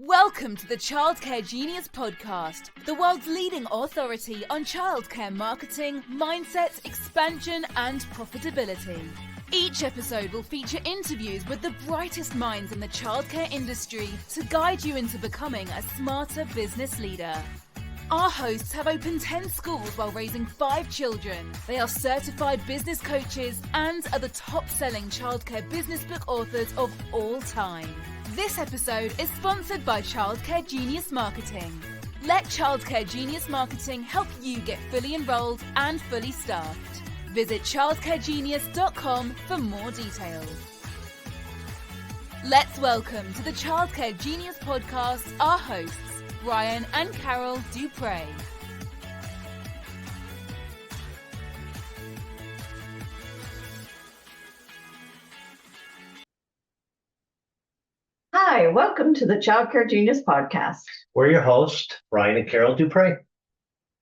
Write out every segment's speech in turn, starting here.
Welcome to the Childcare Genius Podcast, the world's leading authority on childcare marketing, mindset, expansion, and profitability. Each episode will feature interviews with the brightest minds in the childcare industry to guide you into becoming a smarter business leader. Our hosts have opened 10 schools while raising 5 children. They are certified business coaches and are the top-selling childcare business book authors of all time. This episode is sponsored by Childcare Genius Marketing. Let Childcare Genius Marketing help you get fully enrolled and fully staffed. Visit childcaregenius.com for more details. Let's welcome to the Childcare Genius Podcast our hosts, Brian and Carol Duprey. Hi, welcome to the Childcare Genius Podcast. We're your hosts, Brian and Carol Duprey,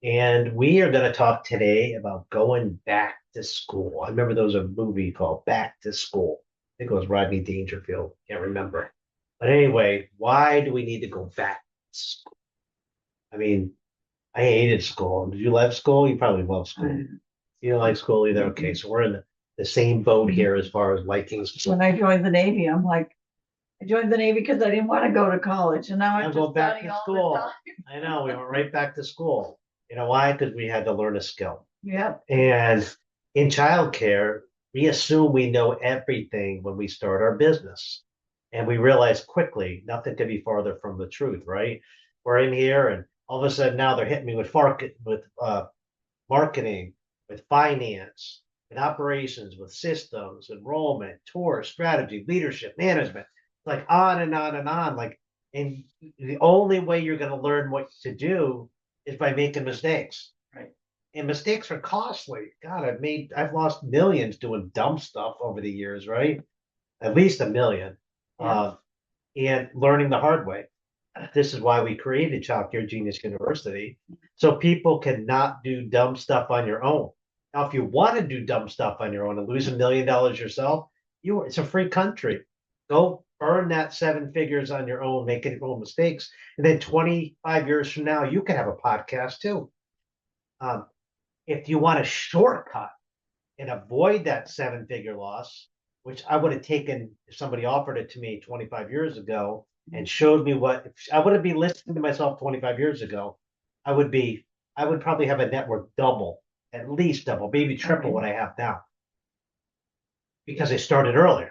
and we are going to talk today about going back to school. I remember there was a movie called Back to School. I think it was Rodney Dangerfield. Can't remember. But anyway, why do we need to go back to school? I mean, I hated school. Did you love school? You probably love school. You don't like school either? Okay, so we're in the same boat here as far as liking school. When I joined the Navy, I joined the Navy because I didn't want to go to college, and now I'm go just back studying to all school. the time. I know, we went right back to school. You know why? Because we had to learn a skill. Yep. And in childcare, we assume we know everything when we start our business. And we realize quickly, nothing could be farther from the truth, right? We're in here and all of a sudden now they're hitting me with marketing, with finance, with operations, with systems, enrollment, tour, strategy, leadership, management, like on and on and on. And the only way you're going to learn what to do is by making mistakes. Right. And mistakes are costly. God, I've lost millions doing dumb stuff over the years, right? At least $1 million. Yeah. And learning the hard way. This is why we created Childcare Genius University, so people cannot do dumb stuff on your own. Now, if you want to do dumb stuff on your own and lose $1 million yourself, it's a free country. Go earn that 7 figures on your own, making your own mistakes. And then 25 years from now, you can have a podcast too. If you want a shortcut and avoid that 7-figure loss, which I would have taken if somebody offered it to me 25 years ago and showed me if I would be listening to myself 25 years ago, I would probably have a network at least double, maybe triple what I have now. Because I started earlier.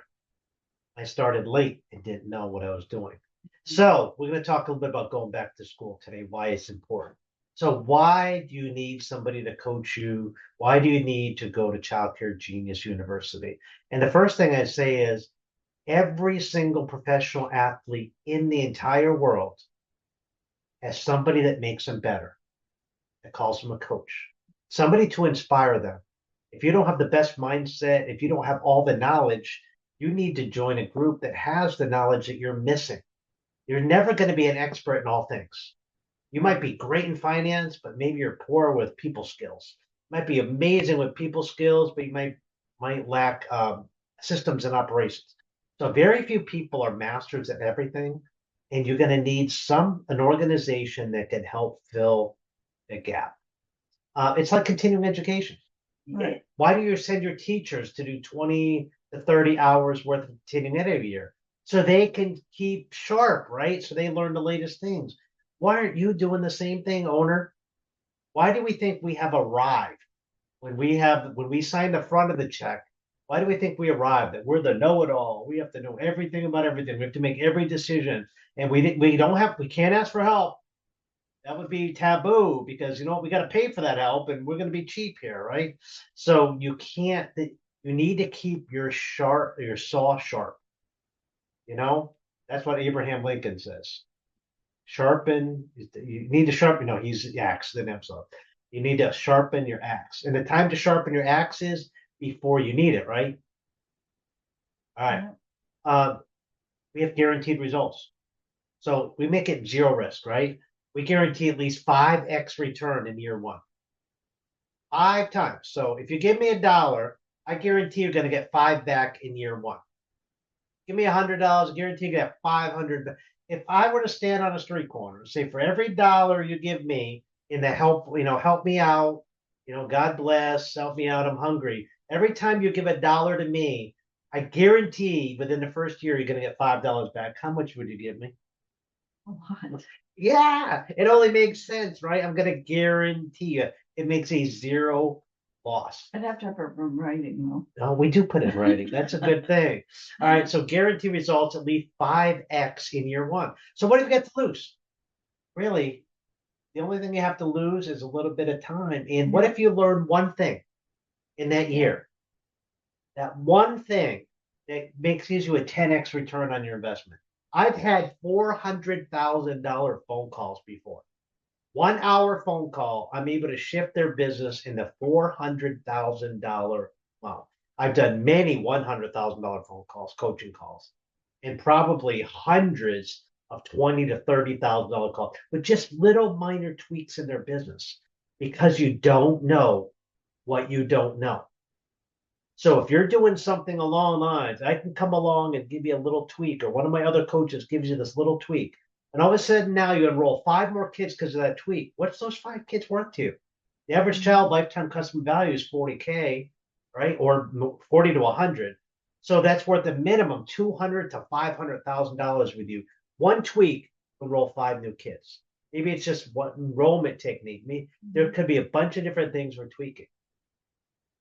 I started late and didn't know what I was doing. So we're going to talk a little bit about going back to school today, why it's important. So why do you need somebody to coach you? Why do you need to go to Childcare Genius University? And the first thing I say is every single professional athlete in the entire world has somebody that makes them better, that calls them a coach, somebody to inspire them. If you don't have the best mindset, if you don't have all the knowledge, you need to join a group that has the knowledge that you're missing. You're never going to be an expert in all things. You might be great in finance, but maybe you're poor with people skills. You might be amazing with people skills, but you might lack systems and operations. So very few people are masters at everything, and you're going to need an organization that can help fill the gap. It's like continuing education. Right. Why do you send your teachers to do 20 to 30 hours worth of continuing ed every year? So they can keep sharp, right? So they learn the latest things. Why aren't you doing the same thing, owner? Why do we think we have arrived when we sign the front of the check? Why do we think we arrived, that we're the know-it-all? We have to know everything about everything. We have to make every decision, and we can't ask for help. That would be taboo because we got to pay for that help, and we're going to be cheap here, right? So you need to keep your saw sharp. That's what Abraham Lincoln says. You need to sharpen. He's the axe, the episode. You need to sharpen your axe. And the time to sharpen your axe is before you need it, right? All right. We have guaranteed results. So we make it zero risk, right? We guarantee at least 5x return in year 1. 5 times. So if you give me $1, I guarantee you're going to get 5 back in year 1. Give me $100, guarantee you get 500. if I were to stand on a street corner, say for every dollar you give me in the help, help me out, God bless, help me out, I'm hungry. Every time you give $1 to me, I guarantee within the first year you're going to get $5 back. How much would you give me? A lot. Yeah, it only makes sense, right? I'm going to guarantee you. It makes a zero loss. I'd have to have it from writing though. No, we do put it in writing. That's a good thing. All right, so guarantee results at least 5x in year one. So what do you get to lose? Really, the only thing you have to lose is a little bit of time. And what if you learn one thing in that year? That one thing that gives you a 10x return on your investment. I've had $400,000 phone calls before. 1 hour phone call, I'm able to shift their business in the $400,000 amount. I've done many $100,000 phone calls, coaching calls, and probably hundreds of $20,000 to $30,000 calls with just little minor tweaks in their business because you don't know what you don't know. So if you're doing something along the lines, I can come along and give you a little tweak, or one of my other coaches gives you this little tweak. And all of a sudden now you enroll 5 more kids because of that tweak. What's those 5 kids worth to you? The average child lifetime customer value is $40K, right? Or 40 to 100. So that's worth a minimum $200,000 to $500,000 with you. One tweak will enroll 5 new kids. Maybe it's just one enrollment technique. Maybe there could be a bunch of different things we're tweaking.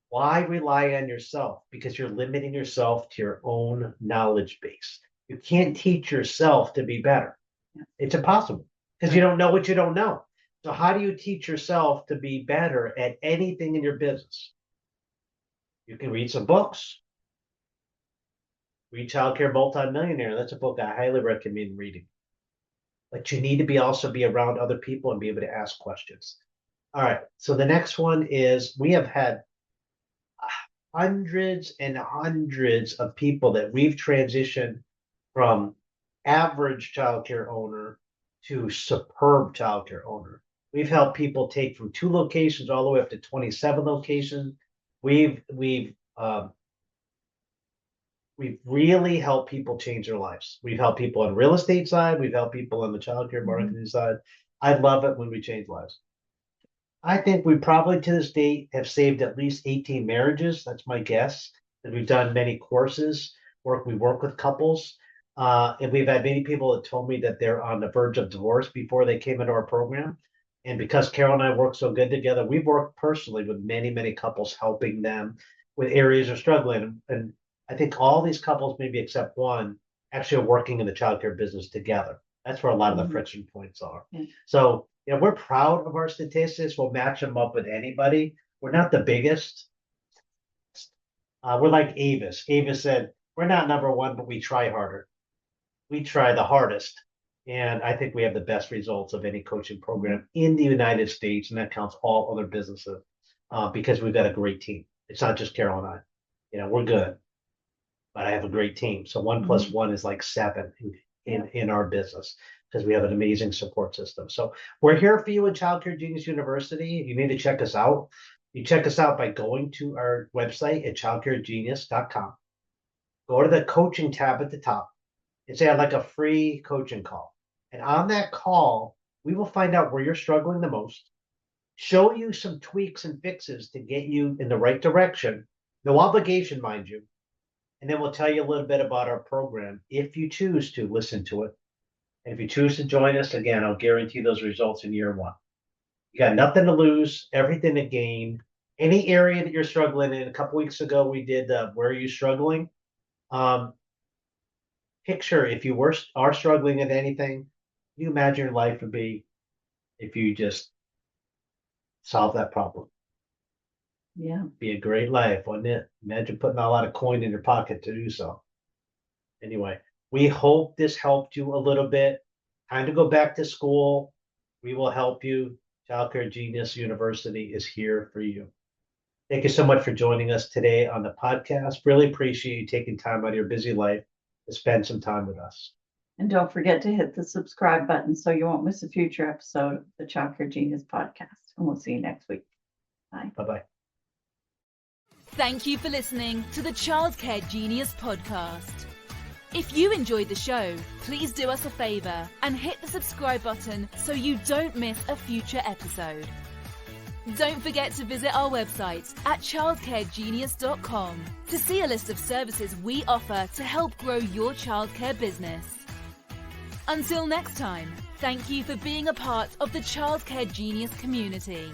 Why rely on yourself? Because you're limiting yourself to your own knowledge base. You can't teach yourself to be better. It's impossible because you don't know what you don't know. So how do you teach yourself to be better at anything in your business? You can read some books. Read Childcare Multimillionaire. That's a book I highly recommend reading. But you need to also be around other people and be able to ask questions. All right. So the next one is we have had hundreds and hundreds of people that we've transitioned from average childcare owner to superb childcare owner. We've helped people take from 2 locations all the way up to 27 locations. We've really helped people change their lives. We've helped people on the real estate side. We've helped people on the childcare marketing side. I love it when we change lives. I think we probably to this date have saved at least 18 marriages. That's my guess. And we've done many courses. We work with couples. And we've had many people that told me that they're on the verge of divorce before they came into our program. And because Carol and I work so good together, we've worked personally with many, many couples, helping them with areas they're struggling. And I think all these couples, maybe except one, actually are working in the childcare business together. That's where a lot of the friction points are. So, we're proud of our statistics. We'll match them up with anybody. We're not the biggest. We're like Avis. Avis said, we're not number 1, but we try harder. We try the hardest. And I think we have the best results of any coaching program in the United States. And that counts all other businesses because we've got a great team. It's not just Carol and I. We're good, but I have a great team. So 1 plus 1 is like 7 in our business because we have an amazing support system. So we're here for you at Childcare Genius University. You need to check us out. You check us out by going to our website at childcaregenius.com. Go to the coaching tab at the top and say, I'd like a free coaching call. And on that call, we will find out where you're struggling the most, show you some tweaks and fixes to get you in the right direction. No obligation, mind you. And then we'll tell you a little bit about our program if you choose to listen to it. And if you choose to join us, again, I'll guarantee those results in year 1. You got nothing to lose, everything to gain. Any area that you're struggling in. A couple weeks ago, we did where are you struggling? Picture if you are struggling at anything, you imagine your life would be if you just solve that problem. Yeah. Be a great life, wouldn't it? Imagine putting a lot of coin in your pocket to do so. Anyway, we hope this helped you a little bit. Time to go back to school. We will help you. Childcare Genius University is here for you. Thank you so much for joining us today on the podcast. Really appreciate you taking time out of your busy life to spend some time with us. And don't forget to hit the subscribe button so you won't miss a future episode of the Childcare Genius podcast. And we'll see you next week. Bye. Bye-bye. Thank you for listening to the Childcare Genius podcast. If you enjoyed the show, please do us a favour and hit the subscribe button so you don't miss a future episode. Don't forget to visit our website at childcaregenius.com to see a list of services we offer to help grow your childcare business. Until next time, thank you for being a part of the Childcare Genius community.